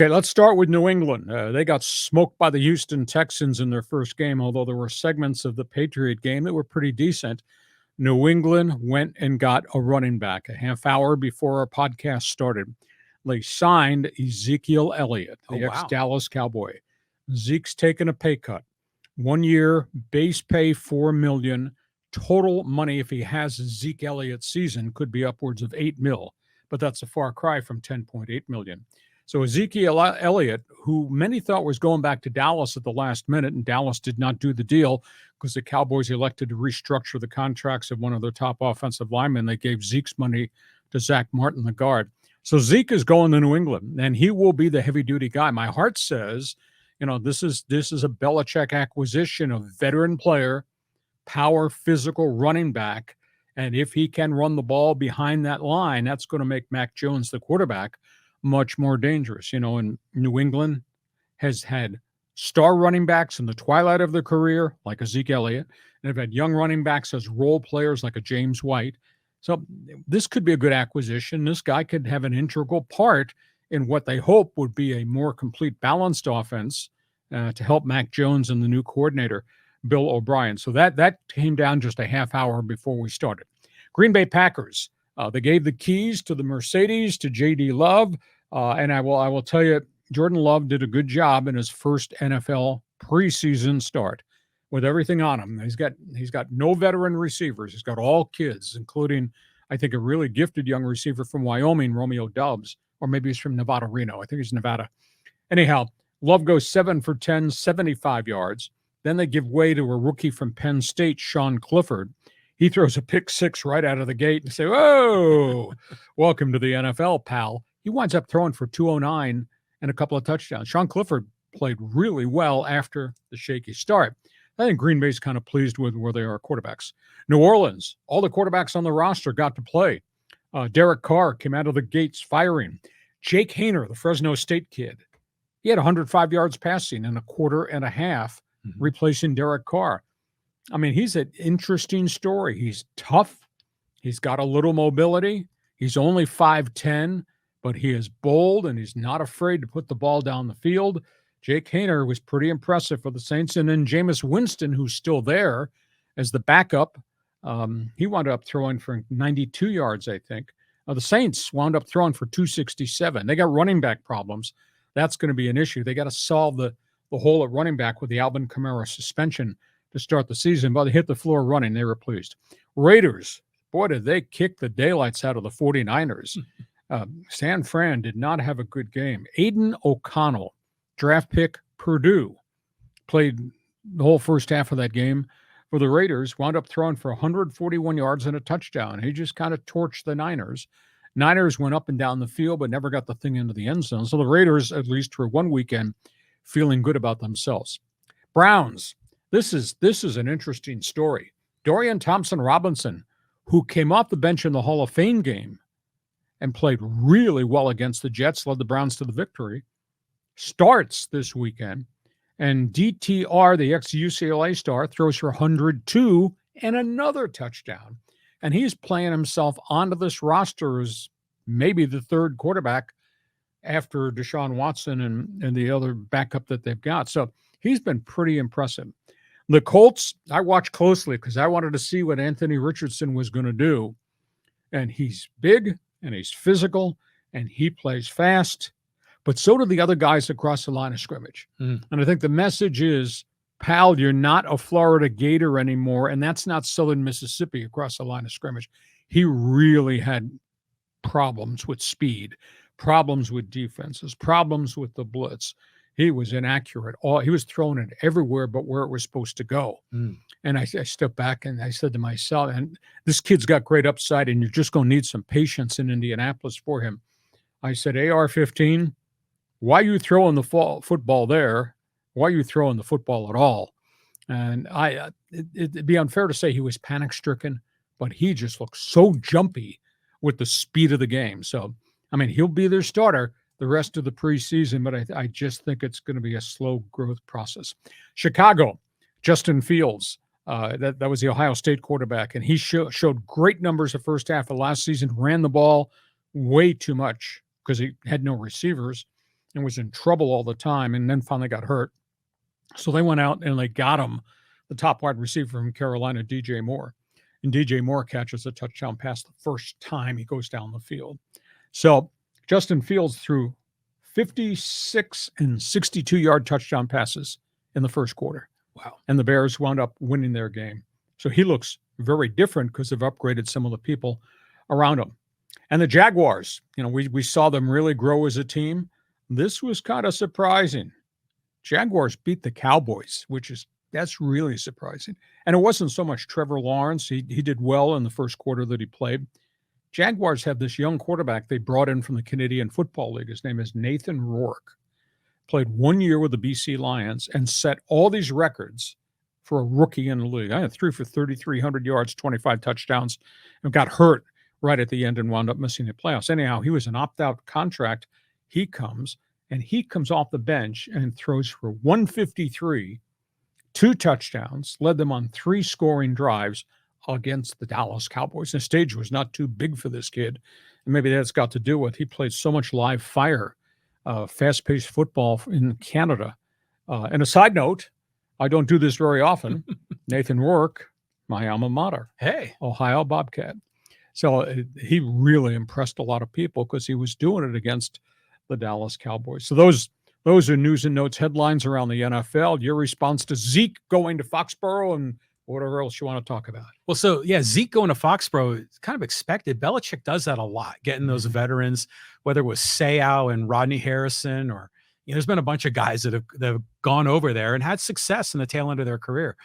Okay, let's start with New England. They got smoked by the Houston Texans in their first game, although there were segments of the Patriot game that were pretty decent. New England went and got a running back a half hour before our podcast started. They signed Ezekiel Elliott, Oh, the ex wow. Dallas Cowboy. Zeke's taken a pay cut. 1 year, base pay $4 million. Total money, if he has Zeke Elliott season, could be upwards of $8 million, but that's a far cry from $10.8 million. So Ezekiel Elliott, who many thought was going back to Dallas at the last minute, and Dallas did not do the deal because the Cowboys elected to restructure the contracts of one of their top offensive linemen. They gave Zeke's money to Zach Martin, the guard. So Zeke is going to New England, and he will be the heavy-duty guy. My heart says, this is a Belichick acquisition of veteran player, power, physical running back, and if he can run the ball behind that line, that's going to make Mac Jones, the quarterback, much more dangerous. And New England has had star running backs in the twilight of their career, like Ezekiel Elliott, and they've had young running backs as role players like a James White. So this could be a good acquisition. This guy could have an integral part in what they hope would be a more complete, balanced offense to help Mac Jones and the new coordinator, Bill O'Brien. So that came down just a half hour before we started. Green Bay Packers. They gave the keys to the Mercedes to J.D. Love, and I will tell you, Jordan Love did a good job in his first NFL preseason start with everything on him. He's got no veteran receivers. He's got all kids, including, I think, a really gifted young receiver from Wyoming, Romeo Doubs, or maybe he's from Nevada, Reno. I think he's Nevada. Anyhow, Love goes 7 for 10, 75 yards. Then they give way to a rookie from Penn State, Sean Clifford. He throws a pick six right out of the gate and say, "Whoa, welcome to the NFL, pal." He winds up throwing for 209 and a couple of touchdowns. Sean Clifford played really well after the shaky start. I think Green Bay's kind of pleased with where they are quarterbacks. New Orleans, all the quarterbacks on the roster got to play. Derek Carr came out of the gates firing. Jake Haener, the Fresno State kid, he had 105 yards passing in a quarter and a half, replacing Derek Carr. I mean, he's an interesting story. He's tough. He's got a little mobility. He's only 5'10", but he is bold and he's not afraid to put the ball down the field. Jake Haener was pretty impressive for the Saints. And then Jameis Winston, who's still there as the backup, he wound up throwing for 92 yards, I think. The Saints wound up throwing for 267. They got running back problems. That's going to be an issue. They got to solve the hole at running back with the Alvin Kamara suspension to start the season, but they hit the floor running. They were pleased. Raiders, boy, did they kick the daylights out of the 49ers. San Fran did not have a good game. Aiden O'Connell, draft pick, Purdue, played the whole first half of that game for the Raiders, wound up throwing for 141 yards and a touchdown. He just kind of torched the Niners. Niners went up and down the field, but never got the thing into the end zone. So the Raiders, at least for one weekend, feeling good about themselves. Browns. This is an interesting story. Dorian Thompson-Robinson, who came off the bench in the Hall of Fame game and played really well against the Jets, led the Browns to the victory, starts this weekend. And DTR, the ex-UCLA star, throws for 102 and another touchdown. And he's playing himself onto this roster as maybe the third quarterback after Deshaun Watson and the other backup that they've got. So he's been pretty impressive. The Colts, I watched closely because I wanted to see what Anthony Richardson was going to do. And he's big, and he's physical, and he plays fast. But so do the other guys across the line of scrimmage. And I think the message is, pal, you're not a Florida Gator anymore, and that's not Southern Mississippi across the line of scrimmage. He really had problems with speed, problems with defenses, problems with the blitz. He was inaccurate. He was throwing it everywhere but where it was supposed to go. And I stepped back and I said to myself, and this kid's got great upside, and you're just going to need some patience in Indianapolis for him. I said, AR-15, why are you throwing the football there? Why are you throwing the football at all? And it'd be unfair to say he was panic-stricken, but he just looked so jumpy with the speed of the game. So, I mean, he'll be their starter the rest of the preseason, but I just think it's going to be a slow growth process. Chicago, Justin Fields, that was the Ohio State quarterback, and he showed great numbers the first half of last season, ran the ball way too much because he had no receivers. and was in trouble all the time, and then finally got hurt. So they went out and they got him the top wide receiver from Carolina, DJ Moore. And DJ Moore catches a touchdown pass the first time he goes down the field. So Justin Fields threw 56 and 62-yard touchdown passes in the first quarter. Wow. And the Bears wound up winning their game. So he looks very different because they've upgraded some of the people around him. And the Jaguars, we saw them really grow as a team. This was kind of surprising. Jaguars beat the Cowboys, that's really surprising. And it wasn't so much Trevor Lawrence. He did well in the first quarter that he played. Jaguars have this young quarterback they brought in from the Canadian Football League. His name is Nathan Rourke. Played 1 year with the BC Lions and set all these records for a rookie in the league. I had 3 for 3,300 yards, 25 touchdowns, and got hurt right at the end and wound up missing the playoffs. Anyhow, he was an opt-out contract. He comes off the bench and throws for 153, 2 touchdowns, led them on 3 scoring drives against the Dallas Cowboys. The stage was not too big for this kid. And maybe that's got to do with he played so much live fire, fast-paced football in Canada. And a side note, I don't do this very often. Nathan Rourke, my alma mater. Hey. Ohio Bobcat. So he really impressed a lot of people because he was doing it against the Dallas Cowboys. So those are news and notes, headlines around the NFL. Your response to Zeke going to Foxborough and whatever else you want to talk about. Well, so yeah, Zeke going to Foxborough, it's kind of expected. Belichick does that a lot, getting those veterans, whether it was Seau and Rodney Harrison, or there's been a bunch of guys that have gone over there and had success in the tail end of their career.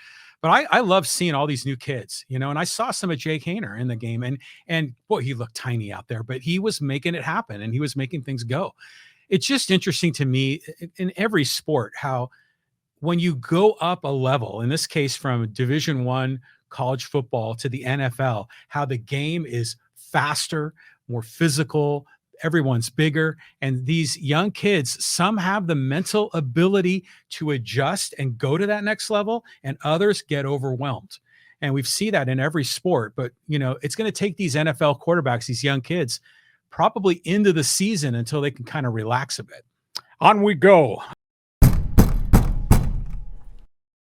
But I love seeing all these new kids, and I saw some of Jake Haener in the game, and boy, he looked tiny out there, but he was making it happen and he was making things go. It's just interesting to me in every sport how when you go up a level, in this case from Division I college football to the NFL, how the game is faster, more physical, everyone's bigger, and these young kids, some have the mental ability to adjust and go to that next level, and others get overwhelmed. And we see that in every sport, but it's going to take these NFL quarterbacks, these young kids, probably into the season until they can kind of relax a bit. On we go.